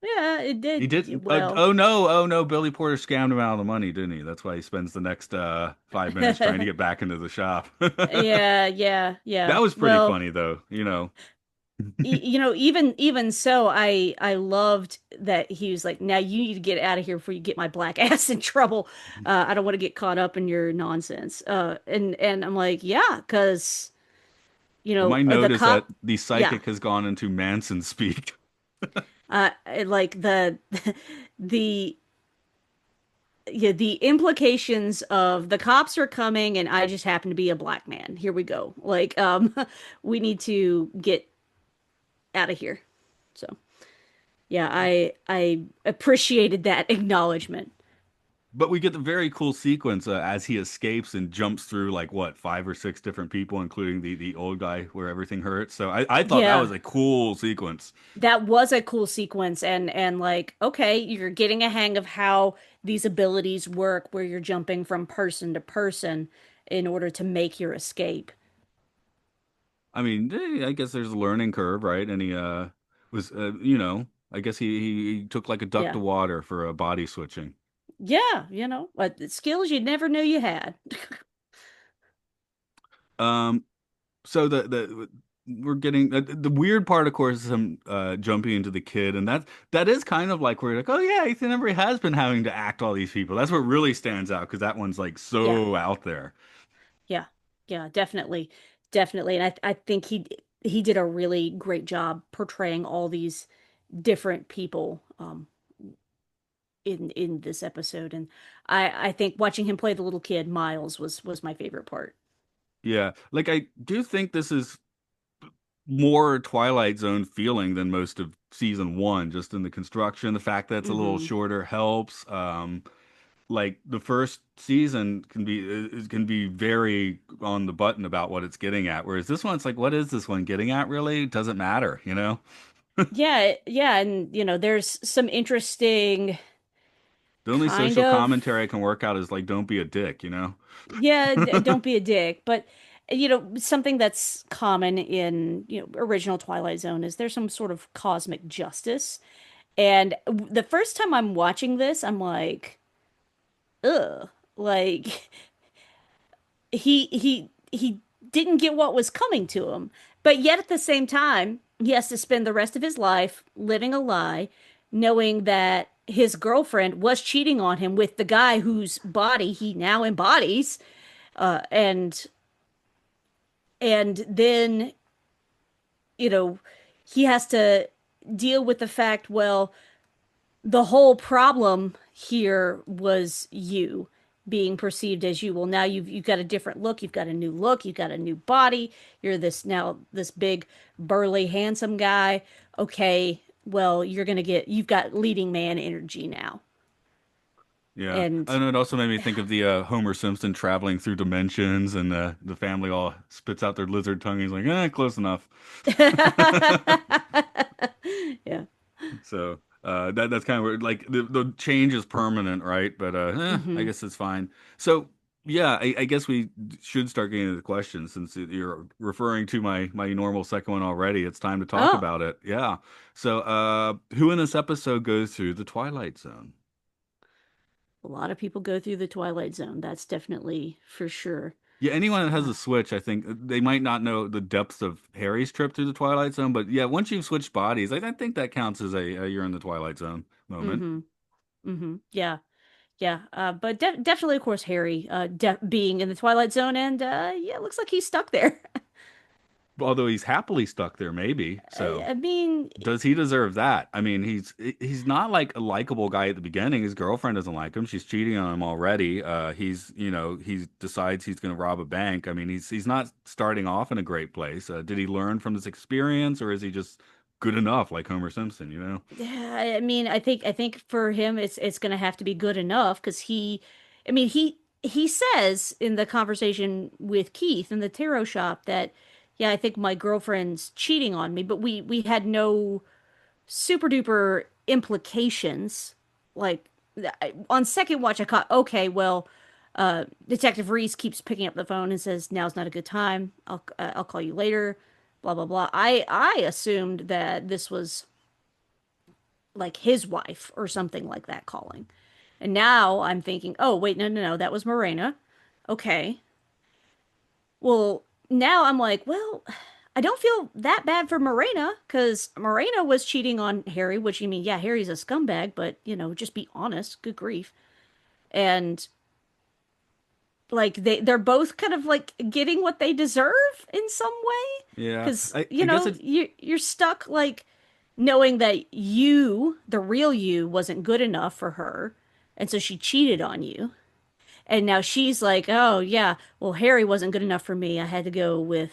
S2: yeah, it
S1: He
S2: did
S1: didn't.
S2: well.
S1: Oh no, Billy Porter scammed him out of the money, didn't he? That's why he spends the next 5 minutes trying to get back into the shop.
S2: Yeah, yeah,
S1: That
S2: yeah.
S1: was pretty
S2: Well,
S1: funny though.
S2: even so, I loved that he was like, now you need to get out of here before you get my black ass in trouble. I don't want to get caught up in your nonsense. And I'm like, yeah, because
S1: Well, my
S2: the
S1: note is that
S2: cop,
S1: the
S2: yeah,
S1: psychic has gone into Manson speak.
S2: like the the yeah, the implications of the cops are coming and I just happen to be a black man. Here we go. Like, we need to get out of here. So. Yeah, I appreciated that acknowledgement.
S1: But we get the very cool sequence as he escapes and jumps through like what 5 or 6 different people, including the old guy where everything hurts. So I thought that
S2: Yeah,
S1: was a cool sequence.
S2: that was a cool sequence and like, okay, you're getting a hang of how these abilities work where you're jumping from person to person in order to make your escape.
S1: I mean, I guess there's a learning curve, right? And he was I guess he took like a duck to
S2: Yeah.
S1: water for body switching.
S2: Yeah, skills you never knew you had.
S1: Um, so the we're getting the weird part, of course, is him jumping into the kid, and that is kind of like we're like, oh yeah, Ethan Embry has been having to act all these people. That's what really stands out because that one's like
S2: Yeah.
S1: so out there.
S2: Yeah. Yeah, definitely. Definitely. And I think he did a really great job portraying all these different people in this episode, and I think watching him play the little kid Miles was my favorite part.
S1: Yeah, like I do think this is more Twilight Zone feeling than most of season one, just in the construction. The fact that it's a little
S2: Hmm.
S1: shorter helps. Like the first season can be very on the button about what it's getting at, whereas this one's like, what is this one getting at really? It doesn't matter, you know?
S2: Yeah, yeah, and there's some interesting
S1: The only
S2: kind
S1: social
S2: of,
S1: commentary I can work out is like, don't be a dick, you know?
S2: yeah, don't be a dick, but something that's common in original Twilight Zone is there's some sort of cosmic justice. And the first time I'm watching this, I'm like, ugh, like he didn't get what was coming to him. But yet at the same time, he has to spend the rest of his life living a lie, knowing that his girlfriend was cheating on him with the guy whose body he now embodies. And then, you know, he has to deal with the fact, well, the whole problem here was you being perceived as you. Well, now you've got a different look, you've got a new look, you've got a new body. You're this big, burly, handsome guy. Okay, well, you've got leading man energy now.
S1: Yeah.
S2: And
S1: And it also made me think of the Homer Simpson traveling through dimensions and the family all spits out their lizard tongue. He's like, close enough.
S2: yeah.
S1: So that's kind of where like the change is permanent, right? But I
S2: Hmm.
S1: guess it's fine. So yeah, I guess we should start getting into the questions since you're referring to my normal second one already. It's time to talk
S2: Oh,
S1: about it. Yeah. So who in this episode goes through the Twilight Zone?
S2: a lot of people go through the Twilight Zone. That's definitely for sure.
S1: Yeah, anyone that has
S2: Uh,
S1: a Switch, I think they might not know the depths of Harry's trip through the Twilight Zone, but yeah, once you've switched bodies, I think that counts as a you're in the Twilight Zone moment.
S2: hmm. Hmm. Yeah. Yeah, but definitely, of course, Harry being in the Twilight Zone, and yeah, it looks like he's stuck there.
S1: Although he's happily stuck there, maybe. So
S2: I mean,
S1: does he deserve that? I mean, he's not like a likable guy at the beginning. His girlfriend doesn't like him. She's cheating on him already. He decides he's going to rob a bank. I mean, he's not starting off in a great place. Did he learn from this experience, or is he just good enough, like Homer Simpson? You know?
S2: yeah, I mean, I think for him it's going to have to be good enough because I mean, he says in the conversation with Keith in the tarot shop that, yeah, I think my girlfriend's cheating on me, but we had no super duper implications. Like on second watch, I caught, okay, well, Detective Reese keeps picking up the phone and says, "Now's not a good time. I'll call you later." Blah blah blah. I assumed that this was like his wife or something like that calling. And now I'm thinking, oh, wait, no, no, no, that was Morena. Okay. Well, now I'm like, well, I don't feel that bad for Morena because Morena was cheating on Harry, which you mean, yeah, Harry's a scumbag, but just be honest. Good grief. And like they're both kind of like getting what they deserve in some way
S1: Yeah,
S2: because
S1: I guess it.
S2: you're stuck like knowing that the real you wasn't good enough for her, and so she cheated on you, and now she's like, oh yeah, well, Harry wasn't good enough for me, I had to go with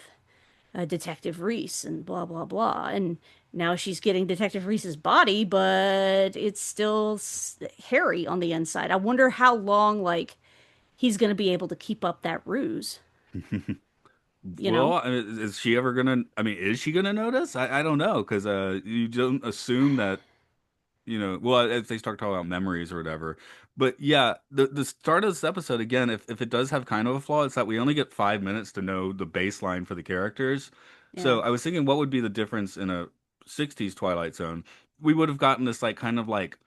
S2: Detective Reese and blah blah blah. And now she's getting Detective Reese's body, but it's still Harry on the inside. I wonder how long like he's going to be able to keep up that ruse, you
S1: Well,
S2: know?
S1: I mean, is she ever gonna? I mean, is she gonna notice? I don't know because you don't assume that well, if they start talking about memories or whatever. But yeah, the start of this episode again, if it does have kind of a flaw, it's that we only get 5 minutes to know the baseline for the characters.
S2: Yeah.
S1: So I was thinking, what would be the difference in a '60s Twilight Zone? We would have gotten this like kind of like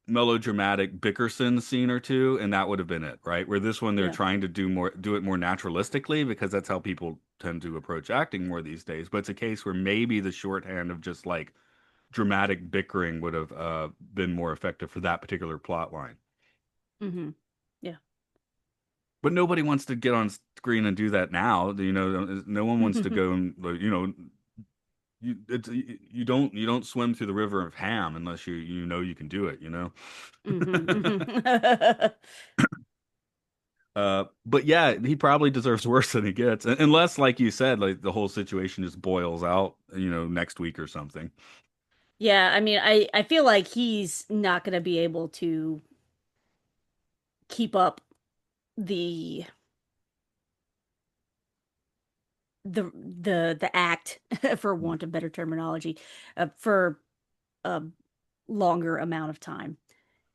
S1: melodramatic Bickerson scene or two, and that would have been it, right? Where this one they're
S2: Yeah.
S1: trying to do it more naturalistically because that's how people tend to approach acting more these days. But it's a case where maybe the shorthand of just like dramatic bickering would have been more effective for that particular plot line.
S2: Hmm. Yeah.
S1: But nobody wants to get on screen and do that now. No one wants to go and you don't swim through the river of Ham unless you know you can do it.
S2: Hmm.
S1: But yeah, he probably deserves worse than he gets, unless, like you said, like the whole situation just boils out, next week or something.
S2: Yeah, I mean, I feel like he's not going to be able to keep up the the act, for want of better terminology, for a longer amount of time.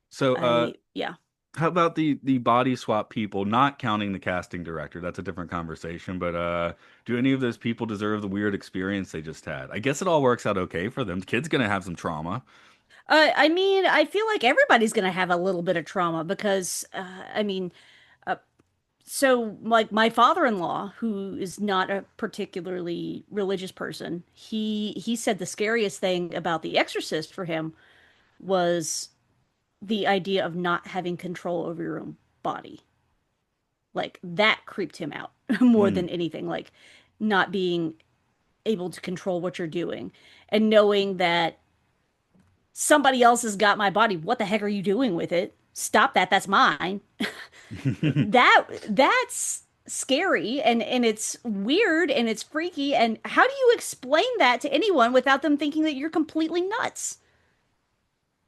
S1: So,
S2: Yeah.
S1: how about the body swap people, not counting the casting director? That's a different conversation. But do any of those people deserve the weird experience they just had? I guess it all works out okay for them. The kid's gonna have some trauma.
S2: I mean, I feel like everybody's going to have a little bit of trauma because, I mean, uh, so like my father-in-law, who is not a particularly religious person, he said the scariest thing about The Exorcist for him was the idea of not having control over your own body. Like that creeped him out more
S1: Hmm.
S2: than anything. Like not being able to control what you're doing and knowing that somebody else has got my body. What the heck are you doing with it? Stop that. That's mine. That's scary and it's weird and it's freaky. And how do you explain that to anyone without them thinking that you're completely nuts?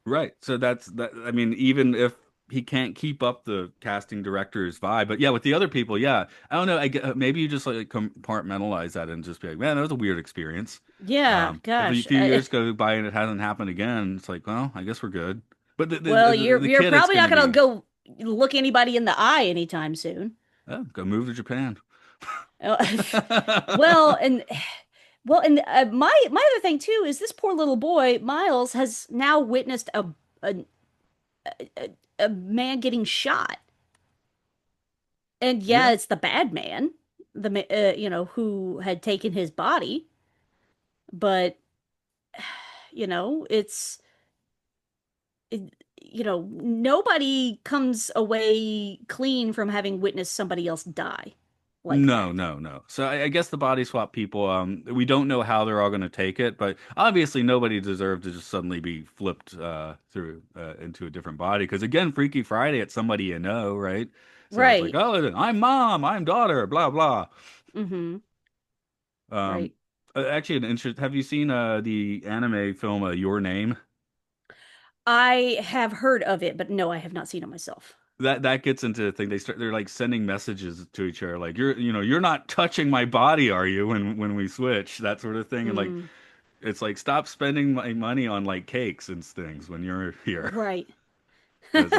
S1: Right. So that's that. I mean, even if he can't keep up the casting director's vibe, but yeah, with the other people, yeah, I don't know. Maybe you just like compartmentalize that and just be like, man, that was a weird experience.
S2: Yeah,
S1: If a
S2: gosh.
S1: few years go by and it hasn't happened again, it's like, well, I guess we're good. But
S2: Well,
S1: the
S2: you're
S1: kid, it's
S2: probably
S1: going
S2: not
S1: to
S2: gonna
S1: be,
S2: go look anybody in the eye anytime soon.
S1: oh, go move to Japan.
S2: Well, and my other thing too is this poor little boy Miles has now witnessed a a man getting shot, and yeah,
S1: Yeah.
S2: it's the bad man, who had taken his body, but it's nobody comes away clean from having witnessed somebody else die. like
S1: No,
S2: that.
S1: no, no. So I guess the body swap people, we don't know how they're all going to take it, but obviously nobody deserved to just suddenly be flipped through into a different body. Because again, Freaky Friday, it's somebody you know, right? So it's like,
S2: Right.
S1: oh, I'm mom, I'm daughter, blah blah.
S2: Mm-hmm.
S1: Um,
S2: Right.
S1: actually, an interest. Have you seen the anime film Your Name?
S2: I have heard of it, but no, I have not seen it myself.
S1: That gets into the thing. They're like sending messages to each other, like you're not touching my body, are you? When we switch, that sort of thing, and like
S2: Mm,
S1: it's like stop spending my money on like cakes and things when you're here,
S2: right.
S1: as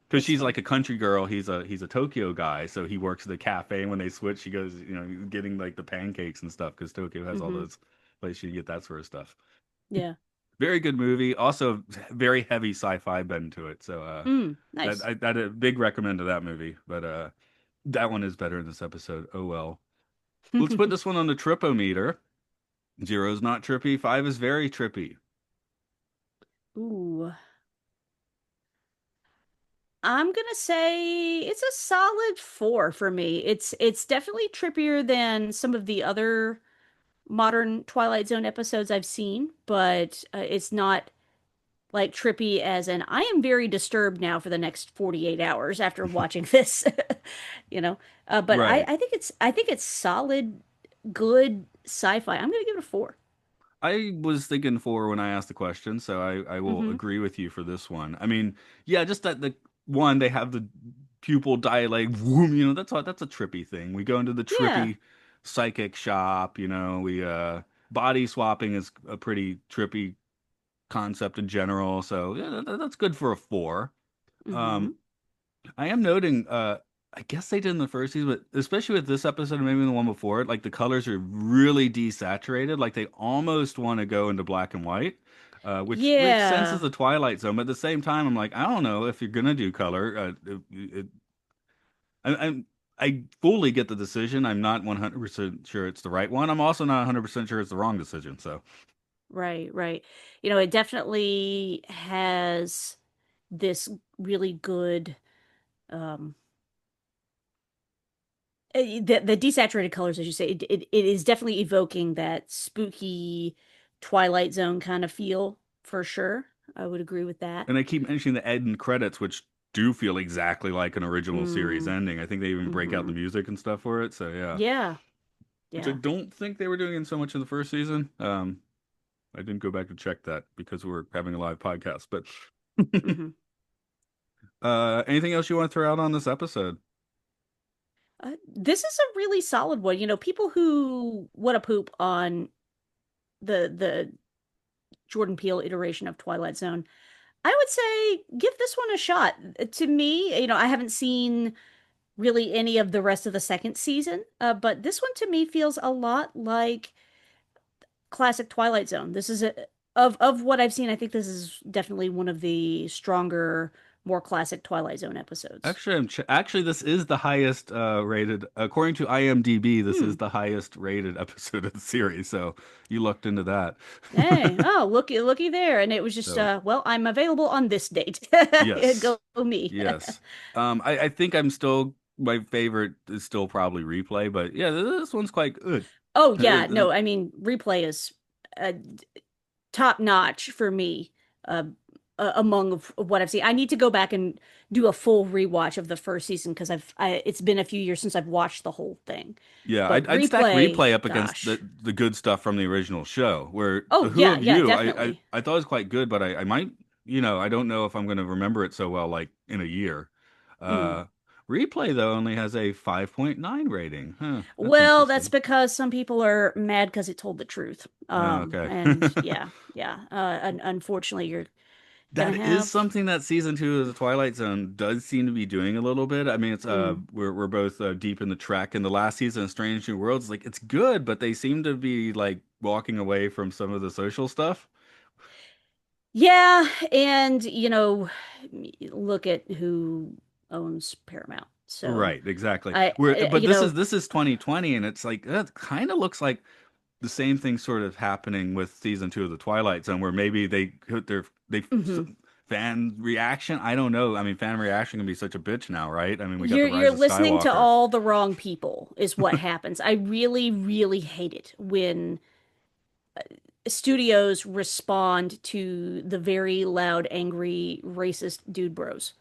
S1: because
S2: That's
S1: she's like
S2: funny.
S1: a country girl. He's a Tokyo guy, so he works at the cafe. And when they switch, she goes, getting like the pancakes and stuff because Tokyo has all
S2: Hmm.
S1: those places you can get that sort of stuff.
S2: Yeah.
S1: Very good movie. Also, very heavy sci-fi bend to it. So
S2: Nice.
S1: that a big recommend to that movie. But that one is better in this episode. Oh well. Let's put this one on the tripometer. Zero is not trippy. Five is very trippy.
S2: Ooh. I'm gonna say it's a solid 4 for me. It's definitely trippier than some of the other modern Twilight Zone episodes I've seen, but it's not like trippy as in I am very disturbed now for the next 48 hours after watching this. You know. But
S1: Right.
S2: I think it's solid, good sci-fi. I'm gonna give it a 4.
S1: I was thinking four when I asked the question, so I will
S2: Mm-hmm.
S1: agree with you for this one. I mean, yeah, just that the one they have the pupil dilate, whoom, that's a trippy thing. We go into the
S2: Yeah.
S1: trippy psychic shop, we body swapping is a pretty trippy concept in general, so yeah, that's good for a four.
S2: Mm-hmm.
S1: Um, I am noting, I guess they did in the first season, but especially with this episode and maybe the one before it, like the colors are really desaturated. Like they almost want to go into black and white, which makes sense as
S2: Yeah.
S1: the Twilight Zone. But at the same time, I'm like, I don't know if you're gonna do color. I'm I fully get the decision. I'm not 100% sure it's the right one. I'm also not 100% sure it's the wrong decision. So
S2: Right, right. You know, it definitely has this really good um the desaturated colors, as you say, it is definitely evoking that spooky Twilight Zone kind of feel for sure. I would agree with that.
S1: and I keep mentioning the end credits, which do feel exactly like an original series
S2: Mm,
S1: ending. I think they even break out the
S2: hmm.
S1: music and stuff for it. So yeah,
S2: Yeah,
S1: which I
S2: yeah.
S1: don't think they were doing in so much in the first season. I didn't go back to check that because we're having a live podcast. But
S2: Hmm.
S1: anything else you want to throw out on this episode?
S2: This is a really solid one. You know, people who want to poop on the Jordan Peele iteration of Twilight Zone, I would say give this one a shot. To me, you know, I haven't seen really any of the rest of the second season, but this one to me feels a lot like classic Twilight Zone. This is of what I've seen, I think this is definitely one of the stronger, more classic Twilight Zone episodes.
S1: Actually, actually this is the highest rated according to IMDb. This
S2: Hmm.
S1: is the highest rated episode of the series. So you looked into that.
S2: Hey, oh, looky there. And it was just,
S1: So
S2: well, I'm available on this date.
S1: yes,
S2: Go me.
S1: yes. I think I'm still my favorite is still probably Replay, but yeah, this one's quite good.
S2: Oh, yeah,
S1: Uh,
S2: no, I mean, replay is uh, top notch for me uh, among of what I've seen. I need to go back and do a full rewatch of the first season because it's been a few years since I've watched the whole thing.
S1: Yeah,
S2: But
S1: I'd stack
S2: replay,
S1: Replay up against
S2: gosh.
S1: the good stuff from the original show. Where
S2: Oh,
S1: the Who
S2: yeah,
S1: of
S2: yeah,
S1: You,
S2: definitely.
S1: I thought it was quite good, but I might, I don't know if I'm going to remember it so well, like in a year.
S2: Mm.
S1: Uh, Replay though only has a 5.9 rating. Huh, that's
S2: Well, that's
S1: interesting.
S2: because some people are mad because it told the truth.
S1: Oh, okay.
S2: And yeah, yeah. Unfortunately, you're gonna
S1: That is
S2: have.
S1: something that season two of the Twilight Zone does seem to be doing a little bit. I mean, it's
S2: Mm.
S1: we're both deep in the track. In the last season of Strange New Worlds, like it's good, but they seem to be like walking away from some of the social stuff.
S2: Yeah, and look at who owns Paramount. So
S1: Right, exactly.
S2: I
S1: But this is 2020, and it's like that kind of looks like the same thing sort of happening with season two of the Twilight Zone, where maybe they
S2: mhm.
S1: fan reaction. I don't know. I mean, fan reaction can be such a bitch now, right? I mean, we got the
S2: You're
S1: Rise of
S2: listening to
S1: Skywalker.
S2: all the wrong people is what happens. I really, really hate it when studios respond to the very loud, angry, racist dude bros.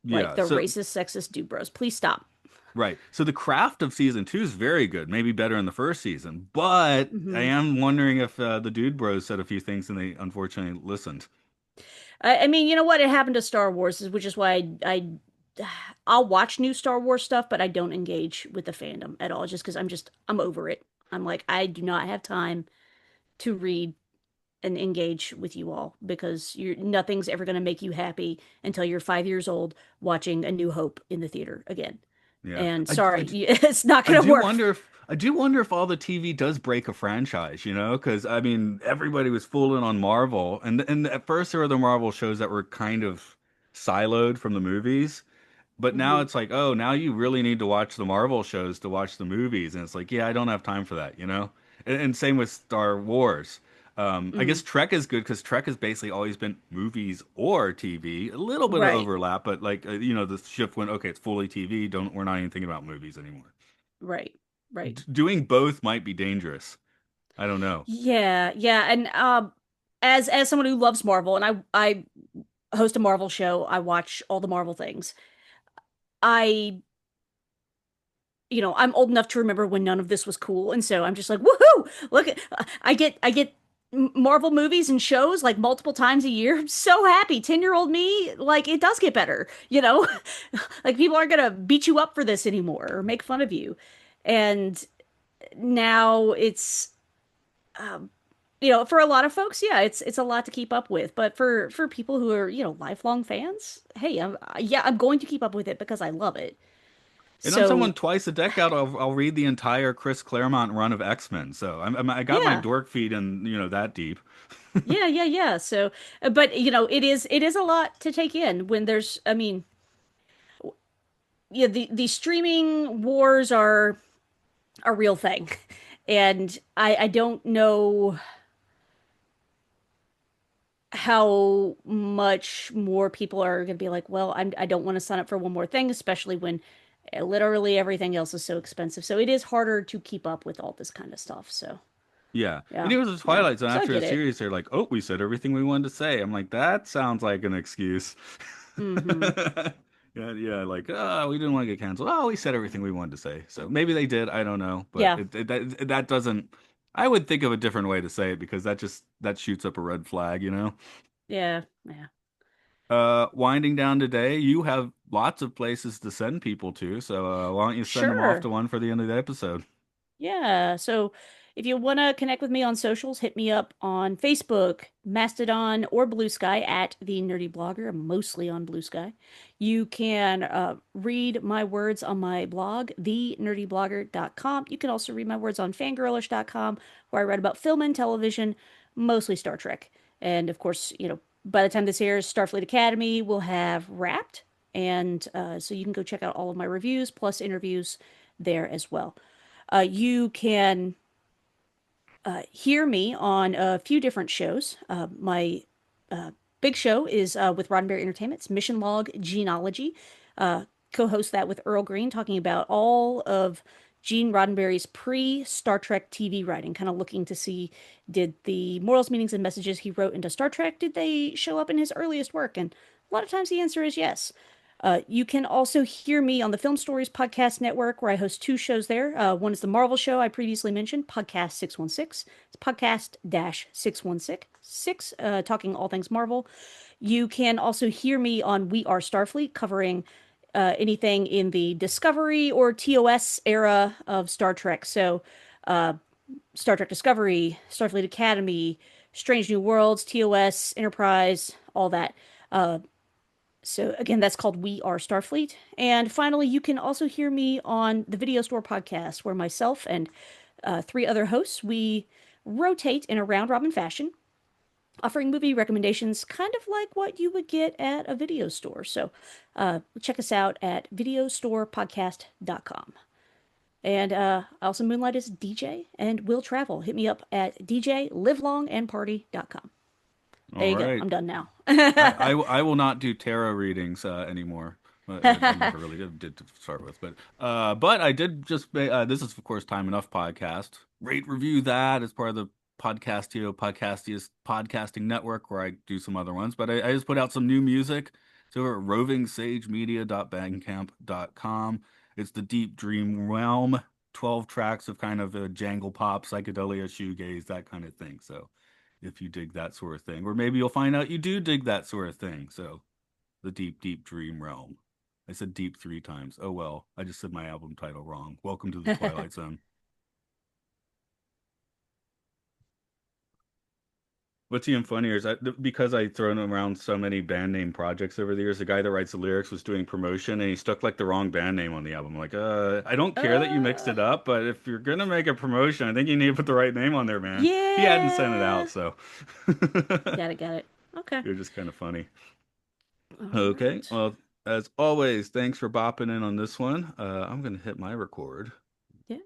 S2: Like
S1: Yeah.
S2: the
S1: So
S2: racist, sexist dude bros. Please stop.
S1: right. So the craft of season two is very good, maybe better in the first season. But I
S2: Hmm.
S1: am wondering if the Dude Bros said a few things and they unfortunately listened.
S2: I mean, you know what? It happened to Star Wars, which is why I'll watch new Star Wars stuff, but I don't engage with the fandom at all, just because I'm over it. I'm like, I do not have time to read and engage with you all because you're nothing's ever going to make you happy until you're 5 years old watching A New Hope in the theater again.
S1: Yeah.
S2: And sorry, it's not
S1: I
S2: going to
S1: do
S2: work.
S1: wonder if all the TV does break a franchise, you know? Because I mean, everybody was fooling on Marvel, and at first there were the Marvel shows that were kind of siloed from the movies. But now
S2: Hmm.
S1: it's like, oh, now you really need to watch the Marvel shows to watch the movies, and it's like, yeah, I don't have time for that, you know. And same with Star Wars. I
S2: Hmm.
S1: guess Trek is good because Trek has basically always been movies or TV. A little bit of
S2: Right,
S1: overlap, but like the shift went, okay, it's fully TV. Don't We're not even thinking about movies anymore.
S2: right, right.
S1: Doing both might be dangerous. I don't know.
S2: Yeah, yeah, and as someone who loves Marvel, and I host a Marvel show, I watch all the Marvel things. I I'm old enough to remember when none of this was cool, and so I'm just like, woohoo! Look at I get Marvel movies and shows like multiple times a year. I'm so happy. 10-year-old me, like it does get better, you know? Like people aren't gonna beat you up for this anymore or make fun of you. And now it's for a lot of folks, yeah, it's a lot to keep up with. But for people who are, lifelong fans, hey, I'm going to keep up with it because I love it.
S1: And I'm someone
S2: So,
S1: twice a decade. I'll read the entire Chris Claremont run of X-Men. So I got my
S2: yeah.
S1: dork feet in that deep.
S2: Yeah, yeah, yeah. So, but it is a lot to take in when there's, I mean, yeah, the streaming wars are a real thing, and I don't know how much more people are going to be like, well, I don't want to sign up for one more thing, especially when literally everything else is so expensive. So it is harder to keep up with all this kind of stuff. So
S1: Yeah. And
S2: yeah,
S1: it was the
S2: yeah.
S1: Twilight Zone
S2: So I
S1: after a
S2: get it.
S1: series. They're like, oh, we said everything we wanted to say. I'm like, that sounds like an excuse.
S2: Hmm.
S1: Yeah, yeah, like, oh, we didn't want to get canceled. Oh, we said everything we wanted to say. So maybe they did. I don't know. But
S2: Yeah,
S1: that doesn't, I would think of a different way to say it because that shoots up a red flag, you know?
S2: yeah, yeah.
S1: Winding down today, you have lots of places to send people to. So why don't you send them off to
S2: Sure.
S1: one for the end of the episode?
S2: Yeah. So if you want to connect with me on socials, hit me up on Facebook, Mastodon, or Blue Sky at The Nerdy Blogger. I'm mostly on Blue Sky. You can read my words on my blog, thenerdyblogger.com. You can also read my words on fangirlish.com, where I write about film and television, mostly Star Trek. And of course, by the time this airs, Starfleet Academy will have wrapped. And so you can go check out all of my reviews plus interviews there as well. You can hear me on a few different shows. My big show is with Roddenberry Entertainment's Mission Log Genealogy. Co-host that with Earl Green, talking about all of Gene Roddenberry's pre-Star Trek TV writing, kind of looking to see did the morals, meanings, and messages he wrote into Star Trek, did they show up in his earliest work? And a lot of times the answer is yes. You can also hear me on the Film Stories Podcast Network, where I host two shows there. One is the Marvel show I previously mentioned, Podcast 616. It's podcast 616, talking all things Marvel. You can also hear me on We Are Starfleet, covering anything in the Discovery or TOS era of Star Trek. So, Star Trek Discovery, Starfleet Academy, Strange New Worlds, TOS, Enterprise, all that. So again, that's called We Are Starfleet. And finally, you can also hear me on the Video Store podcast, where myself and three other hosts, we rotate in a round robin fashion, offering movie recommendations kind of like what you would get at a video store. So check us out at videostorepodcast.com. And I also moonlight as DJ and will travel. Hit me up at djlivelongandparty.com. There
S1: All
S2: you go.
S1: right.
S2: I'm done now.
S1: I will not do tarot readings anymore. I never really did to start with, but I did just this is of course Time Enough podcast. Rate review that as part of the Podcastia's podcasting network where I do some other ones. But I just put out some new music. So over at rovingsagemedia.bandcamp.com. It's the Deep Dream Realm. 12 tracks of kind of a jangle pop, psychedelia, shoegaze, that kind of thing. So if you dig that sort of thing. Or maybe you'll find out you do dig that sort of thing. So, the deep, deep dream realm. I said deep three times. Oh well, I just said my album title wrong. Welcome to the Twilight Zone. What's even funnier is because I've thrown around so many band name projects over the years, the guy that writes the lyrics was doing promotion and he stuck like the wrong band name on the album. Like, I don't care that you mixed
S2: uh,
S1: it up, but if you're gonna make a promotion, I think you need to put the right name on there, man. He hadn't sent it
S2: yeah.
S1: out, so
S2: Got it, got it. Okay.
S1: it was just kind of funny.
S2: All
S1: Okay.
S2: right.
S1: Well, as always, thanks for bopping in on this one. I'm going to hit my record.